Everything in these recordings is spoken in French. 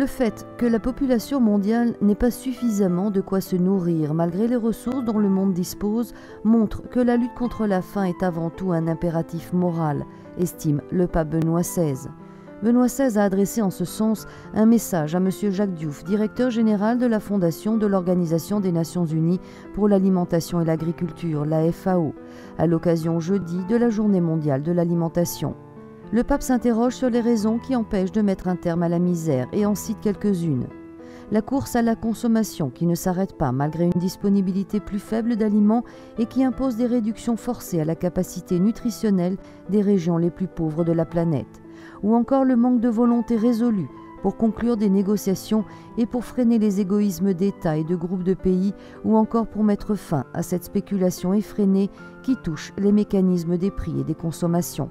fait que la population mondiale n'ait pas suffisamment de quoi se nourrir malgré les ressources dont le monde dispose montre que la lutte contre la faim est avant tout un impératif moral, estime le pape Benoît XVI. Benoît XVI a adressé en ce sens un message à M. Jacques Diouf, directeur général de la fondation de l'Organisation des Nations Unies pour l'alimentation et l'agriculture, la FAO, à l'occasion jeudi de la Journée mondiale de l'alimentation. Le pape s'interroge sur les raisons qui empêchent de mettre un terme à la misère et en cite quelques-unes. La course à la consommation qui ne s'arrête pas malgré une disponibilité plus faible d'aliments et qui impose des réductions forcées à la capacité nutritionnelle des régions les plus pauvres de la planète. Ou encore le manque de volonté résolue pour conclure des négociations et pour freiner les égoïsmes d'États et de groupes de pays, ou encore pour mettre fin à cette spéculation effrénée qui touche les mécanismes des prix et des consommations.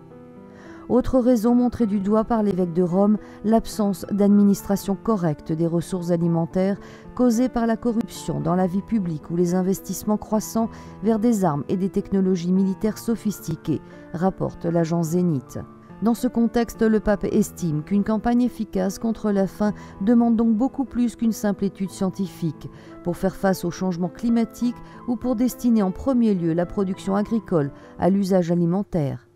Autre raison montrée du doigt par l'évêque de Rome, l'absence d'administration correcte des ressources alimentaires causée par la corruption dans la vie publique ou les investissements croissants vers des armes et des technologies militaires sophistiquées, rapporte l'agence Zénith. Dans ce contexte, le pape estime qu'une campagne efficace contre la faim demande donc beaucoup plus qu'une simple étude scientifique pour faire face au changement climatique ou pour destiner en premier lieu la production agricole à l'usage alimentaire.